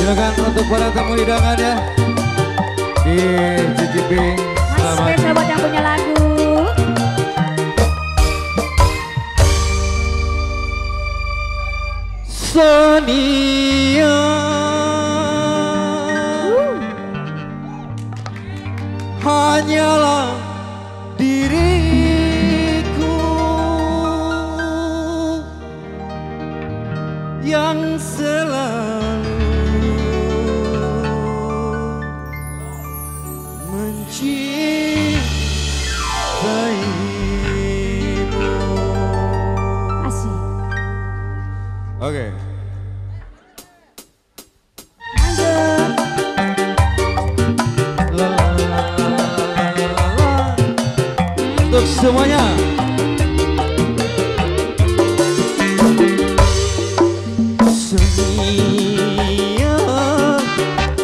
Silakan untuk para tamu hidangan ya di CCP. Mas spesial buat yang punya lagu. Sonia hanyalah diriku yang selalu mencintaimu. Asik. Oke. Untuk semuanya. Sonia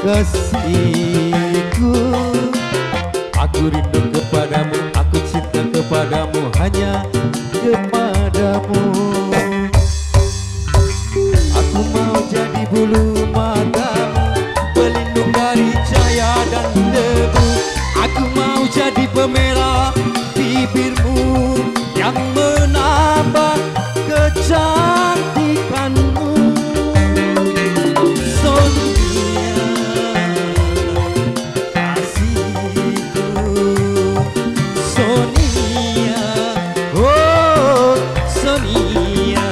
kasihku, aku rindu kepadamu, aku cinta kepadamu, hanya kepadamu. Aku mau jadi bulu matamu, pelindung dari cahaya dan debu. Aku mau jadi pemerah bibirmu yang menambah kecantikanmu. Sonia kasihku, Sonia, oh Sonia,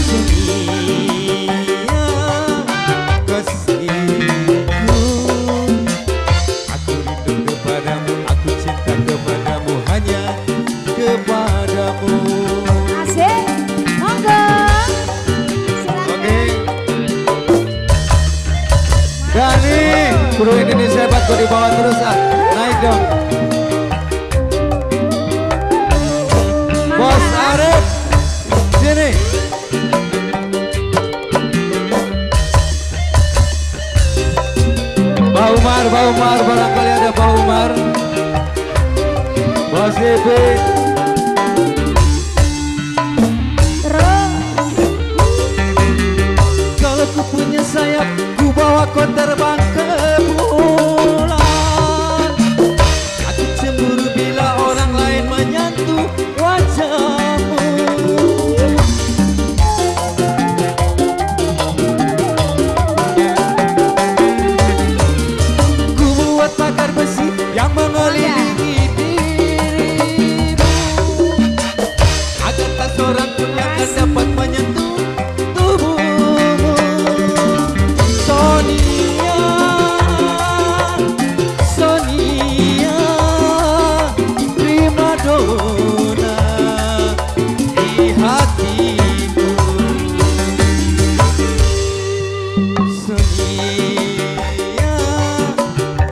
Sonia kasihku, aku rindu kepadamu, aku cinta kepadamu, hanya kepadamu. Asik. Monggo. Silakan. Oke. Dani, Bro Indonesia hebat, kok dibawa terus ah. Naik dong. Bos Arif, sini. Pak Umar, barangkali ada Pak Umar. Bos Ipi. Terus. Kalau ku punya sayap, ku bawa kau terbang ke bulan. Aku cemburu bila orang lain menyentuh wajahmu. Ku buat pagar besi yang mengelilingi dirimu, agar tak seorang pun yang akan dapat menyentuh tubuhmu. Sonia, Sonia, prima donna di hatiku. Sonia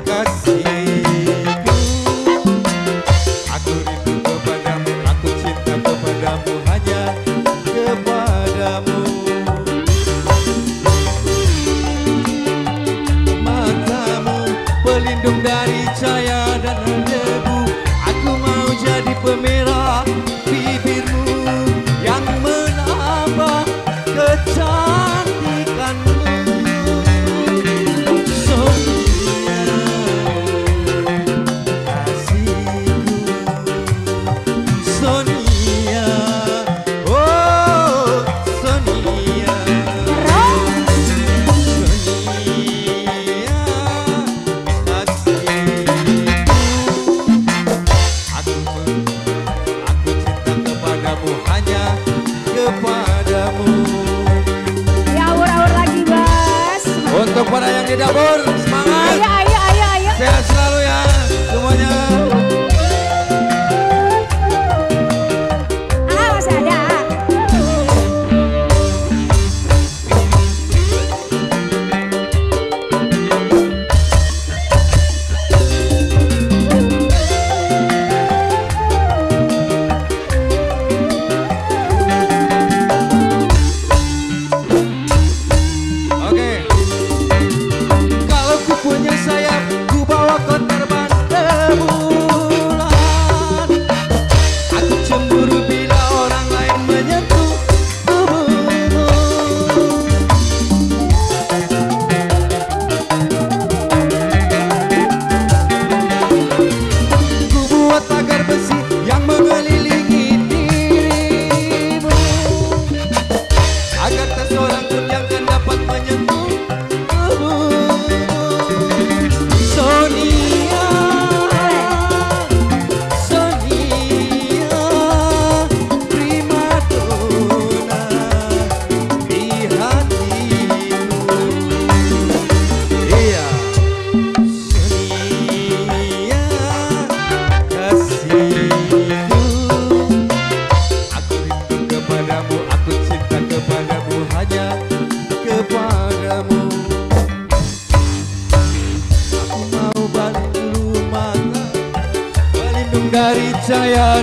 kasihku, aku rindu kepadamu, aku cinta kepadamu, hanya kepadamu. Matamu pelindung dari cahaya dan debu, aku mau jadi pemerah bibirmu yang menambah kecantikanmu. Sonia kasihku, Sonia, oh Sonia, Sonia kasihku, aku cinta kepadamu, hanya kepadamu. Ya awur-awur lagi, Bas. Untuk para yang di dapur, semangat, Ayo, ayo, ayo, ayo. sehat selalu ya semuanya. Ah, masih ada. Oke.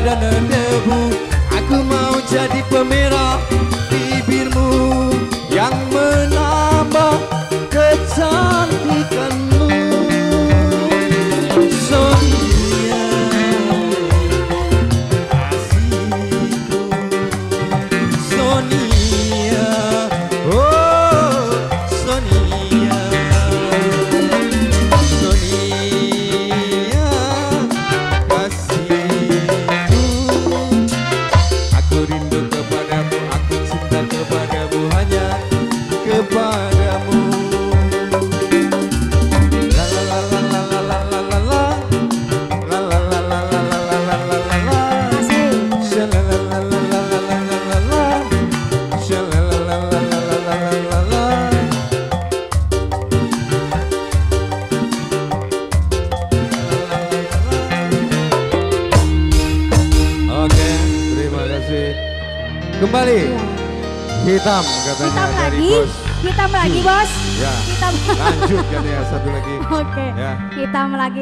dan debu. Aku mau jadi pemerah bibirmu yang menambah kecantikanmu. Sonia, kasihku. Sonia, oh Sonia. Sonia, kasihku. Aku rindu kepadamu, aku cinta kepadamu, hanya kepadamu. La la la la la la la la la la. La la la la la la la la la la la. Sha la la la la la la la la la la. Sha la la la la la la la la la. Oke, terima kasih. Kembali hitam katanya Hitam dari lagi, bos. hitam lagi bos. Ya, Hitam. lanjut kan ya satu lagi. Oke, Ya. hitam lagi.